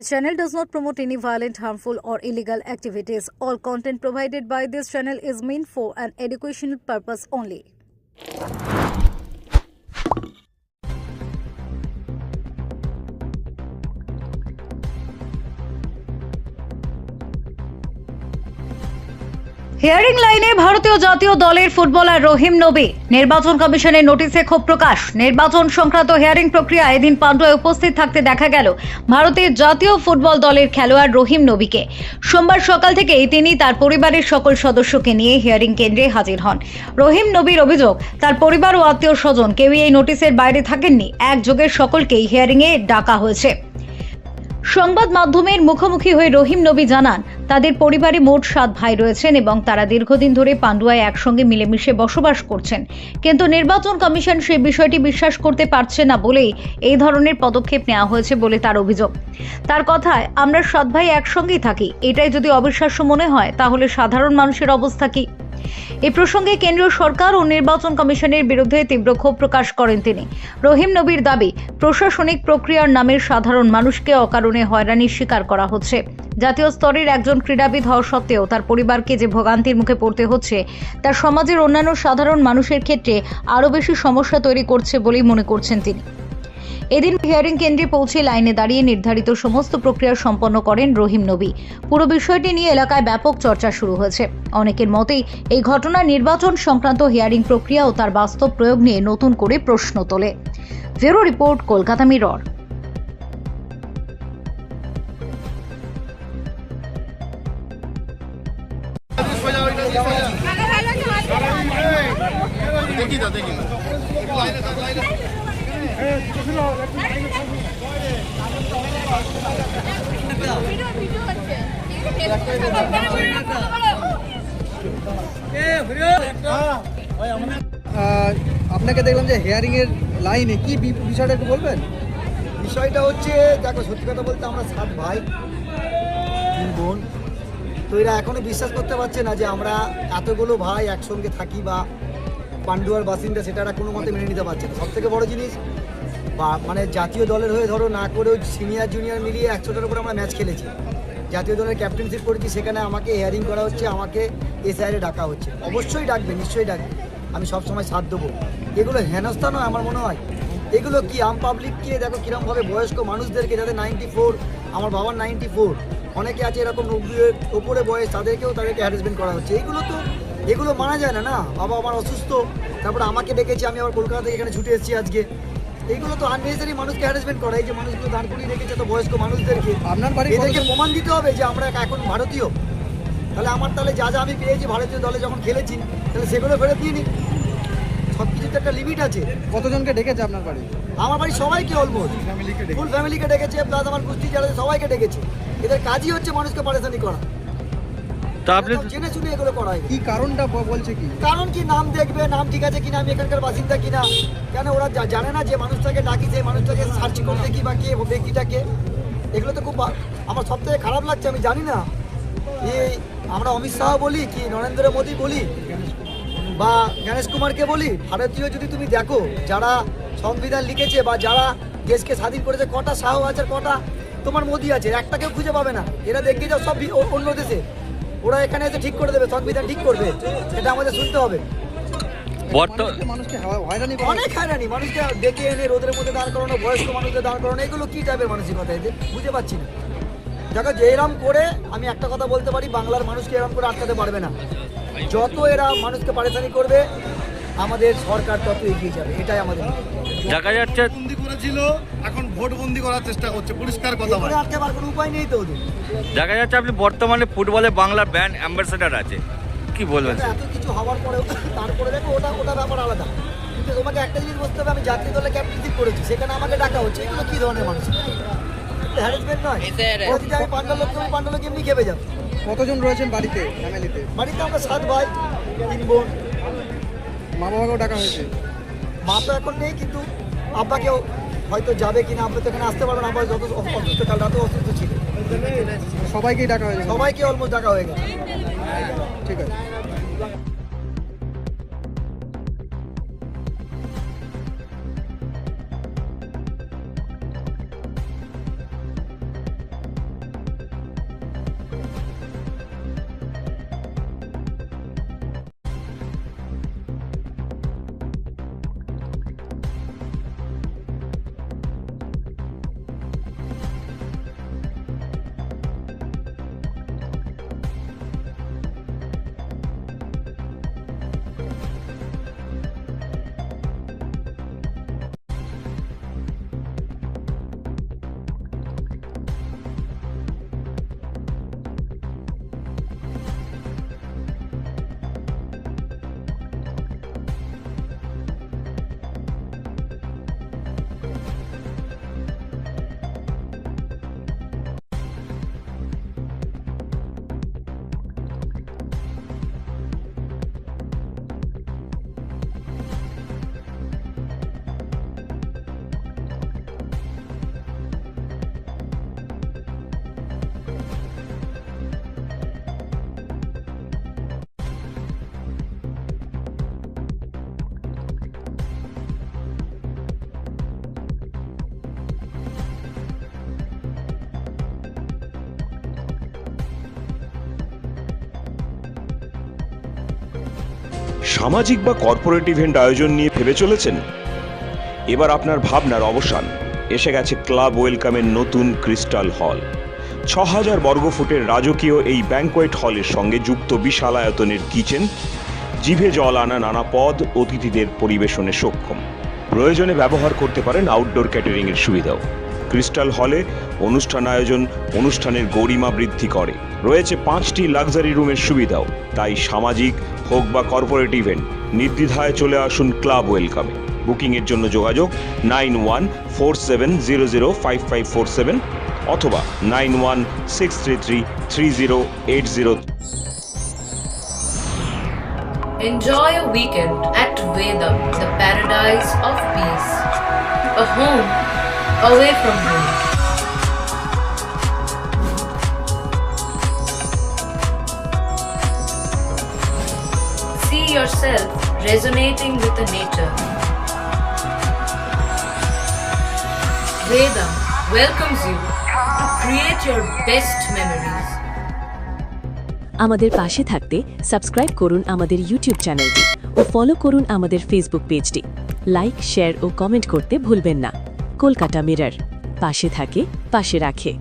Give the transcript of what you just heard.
This channel does not promote any violent, harmful, or illegal activities. All content provided by this channel is meant for an educational purpose only. Hearing লাইনে ভারতীয় জাতীয় দলের footballer রহিম নবী নির্বাচন কমিশনের নোটিশে ক্ষোভ প্রকাশ। নির্বাচন সংক্রান্ত হিয়ারিং প্রক্রিয়া এদিন পান্ডুয়ায় উপস্থিত থাকতে দেখা গেল ভারতের জাতীয় ফুটবল দলের খেলোয়াড় রহিম নবীকে। সোমবার সকাল থেকেই তিনি তার পরিবারের সকল সদস্যকে নিয়ে হিয়ারিং কেন্দ্রে হাজির হন। রহিম নবীর অভিযোগ, তার পরিবার ও আত্মীয় স্বজন কেউই এই নোটিশের বাইরে থাকেননি। একযোগে সকলকেই হিয়ারিংয়ে ডাকা হয়েছে। সংবাদ মাধ্যমের মুখোমুখি হয়ে রহিম নবী জানান, তাদের পরিবারে মোট 7 ভাই রয়েছেন এবং তারা দীর্ঘদিন ধরে পান্ডুয়ায় একসঙ্গে মিলেমিশে বসবাস করছেন। কিন্তু নির্বাচন কমিশন সেই বিষয়টি বিশ্বাস করতে পারছে না বলেই এই ধরনের পদক্ষেপ নেওয়া হয়েছে বলে তার অভিযোগ। তার কথায়, আমরা 7 ভাই একসঙ্গেই থাকি, এটাই যদি অবিশ্বাস্য মনে হয় তাহলে সাধারণ মানুষের অবস্থা কি? এই প্রসঙ্গে কেন্দ্রীয় সরকার ও নির্বাচন কমিশনের বিরুদ্ধে তীব্র ক্ষোভ প্রকাশ করেন তিনি। রহিম নবীর দাবি, প্রশাসনিক প্রক্রিয়ার নামে সাধারণ মানুষকে অকারণে হয়রানির শিকার করা হচ্ছে। জাতীয় স্তরের একজন ক্রীড়াবিদ হওয়া সত্ত্বেও তার পরিবারকে যে ভোগান্তির মুখে পড়তে হচ্ছে তা সমাজের অন্যান্য সাধারণ মানুষের ক্ষেত্রে আরও বেশি সমস্যা তৈরি করছে বলেই মনে করছেন তিনি। এদিন হিয়ারিং কেন্দ্রে পৌঁছে লাইনে দাঁড়িয়ে নির্ধারিত সমস্ত প্রক্রিয়া সম্পন্ন করেন রহিম নবী। পুরো বিষয়টি নিয়ে এলাকায় ব্যাপক চর্চা শুরু হয়েছে। অনেকের মতেই এই ঘটনা নির্বাচন সংক্রান্ত হিয়ারিং প্রক্রিয়া ও তার বাস্তব প্রয়োগ নিয়ে নতুন করে প্রশ্ন তোলে। Bureau report, Kolkata mirror. আপনাকে দেখলাম যে হিয়ারিং এর লাইনে কি বিষয়টা একটু বলবেন? বিষয়টা হচ্ছে, দেখো সত্যি কথা বলতে আমরা 7 ভাই 3 বোন, তো এরা এখনো বিশ্বাস করতে পারছে না যে আমরা এতগুলো ভাই একসঙ্গে থাকি বা পান্ডুয়ার বাসিন্দা, সেটা এরা কোনো মতে মেনে নিতে পারছে না। সব থেকে বড় জিনিস, বা মানে জাতীয় দলের হয়ে ধরো না করেও সিনিয়র জুনিয়র মিলিয়ে 100টার উপরে আমরা ম্যাচ খেলেছি, জাতীয় দলের ক্যাপ্টেনশিপ করেছি, সেখানে আমাকে হিয়ারিং করা হচ্ছে, আমাকে এসআইআরে ডাকা হচ্ছে। অবশ্যই ডাকবে, নিশ্চয়ই ডাকবে, আমি সবসময় সাথ দেবো। এগুলো হেনস্থা নয় আমার মনে হয়। এগুলো কি আম পাবলিককে দেখো কীরকমভাবে বয়স্ক মানুষদেরকে, যাদের 94, আমার বাবার 94, অনেকে আছে এরকম 90-এর ওপরে বয়স, তাদেরকে হ্যারাসমেন্ট করা হচ্ছে। এগুলো মানা যায় না। না, বাবা আমার অসুস্থ, তারপরে আমাকে ডেকেছে, আমি আবার কলকাতা থেকে এখানে ছুটে এসেছি আজকে। এইগুলো তো আননেসেসারি মানুষকে হ্যারাসমেন্ট করা। এই যে মানুষগুলো দাঁড় করিয়ে রেখেছে তো বয়স্ক মানুষদেরকে, আপনার বাড়ি এদেরকে প্রমাণ দিতে হবে যে আমরা এখন ভারতীয়। তাহলে যা আমি পেয়েছি ভারতীয় দলে যখন খেলেছি, তাহলে সেগুলো ফেরত দিয়ে নি। সব কিছুতে একটা লিমিট আছে। কতজনকে ডেকেছে আপনার বাড়ি? আমার বাড়ি সবাইকে, অলমোস্ট ফুল ফ্যামিলিকে ডেকেছে, প্লাস আমার কুস্তি যারা সবাইকে ডেকেছে। এদের কাজই হচ্ছে মানুষকে পারেশানি করা। তা আপনি জেনে শুনে এগুলো করা হয়। কি কারণটা বলছে? কি কারণ? কি নাম দেখবে, নাম ঠিক আছে কিনা, আমি এখানকার বাসিন্দা কিনা। কেন ওরা জানে না যে মানুষটাকে ডাকি, সেই মানুষটাকে সার্চ করে দেখি বা কে ব্যক্তিটাকে। এগুলো তো খুব আমার সব থেকে খারাপ লাগছে। আমি জানি না এই আমরা অমিত শাহ বলি কি নরেন্দ্র মোদী বলি বা গণেশ কুমারকে বলি, ভারতীয় যদি তুমি দেখো যারা সংবিধান লিখেছে বা যারা দেশকে স্বাধীন করেছে, কটা শাহ আছে, কটা তোমার মোদী আছে, একটাকেও খুঁজে পাবে না। এরা দেখে যাও সব অন্য দেশে, ওরা এখানে এসে ঠিক করে দেবে, সংবিধান ঠিক করবে, এটা আমাদের শুনতে হবে। অনেক হয়রানি, মানুষকে ডেকে এনে রোদের মধ্যে দাঁড় করানো, বয়স্ক মানুষদের দাঁড় করানো, এগুলো কি টাইপের মানসিকতা এদের বুঝতে পারছি না। দেখো যে এরম করে, আমি একটা কথা বলতে পারি, বাংলার মানুষকে এরম করে আটকাতে পারবে না। যত এরা মানুষকে পারেশানি করবে, আমাদের সরকার তত এগিয়ে যাবে, এটাই আমাদের। দেখা যাচ্ছে বন্দি করেছিল, এখন ভোট বন্দি করার চেষ্টা করছে, পরিষ্কার কথা বলে। আটকে পার কোনো উপায় নেই তো ওদের। দেখা যাচ্ছে আপনি বর্তমানে ফুটবলে বাংলার ব্র্যান্ড অ্যাম্বাসেডর আছে, কি বলবেন? এত কিছু হওয়ার পরেও তারপরে দেখো ওটা ব্যাপার আলাদা। কিন্তু তোমাকে একটা জিনিস বুঝতে হবে, আমি জাতীয় দলে ক্যাপ্টেনশিপ করেছি, সেখানে আমাকে ডাকা হচ্ছে। এগুলো কি ধরনের মানুষ? হ্যারাসমেন্ট নয়। যদি আমি পান্ডা লোক এমনি খেপে যাবো। কতজন রয়েছেন বাড়িতে, ফ্যামিলিতে? বাড়িতে আমরা 7 ভাই 3 বোন। মা বাবাকেও ডাকা হয়েছে? মা তো এখন নেই, কিন্তু আব্বাকেও হয়তো যাবে কিনা। আপনি তো এখানে আসতে পারবেন, আব্বা যত অসুস্থ, কাল রাতেও অসুস্থ ছিল। সবাইকেই ডাকা হয়েছে? সবাইকে অলমোস্ট ডাকা হয়ে গেছে। ঠিক আছে। সামাজিক বা কর্পোরেট ইভেন্ট আয়োজন নিয়ে ভেবে চলেছেন? এবার আপনার ভাবনার অবসান। এসে গেছে ক্লাব ওয়েলকামের নতুন ক্রিস্টাল হল। ৬,০০০ বর্গফুটের রাজকীয় এই ব্যাংকোয়েট হলের সঙ্গে যুক্ত বিশাল আয়তনের কিচেন, জিভে জল আনা নানা পদ অতিথিদের পরিবেশনে সক্ষম। প্রয়োজনে ব্যবহার করতে পারেন আউটডোর ক্যাটারিংয়ের সুবিধাও। ক্রিস্টাল হলে অনুষ্ঠান আয়োজন অনুষ্ঠানের গরিমা বৃদ্ধি করে। রয়েছে 5টি লাক্সারি রুমের সুবিধাও। তাই সামাজিক হোক বা কর্পোরেট ইভেন্ট নির্দ্বিধায় চলে আসুন ক্লাব ওয়েলকামে। বুকিংয়ের জন্য যোগাযোগ 9147005547 অথবা 9163333080। Enjoy a weekend at Vedam, the paradise of peace. A home away from home. See yourself resonating with the nature. Vedam welcomes you to create your best memories. আমাদের পাশে থাকতে সাবস্ক্রাইব করুন আমাদের ইউটিউব চ্যানেলটি ও ফলো করুন আমাদের Facebook পেজটি। Like, share ও comment করতে ভুলবেন না। কলকাতা মিরর, পাশে থাকে, পাশে রাখে।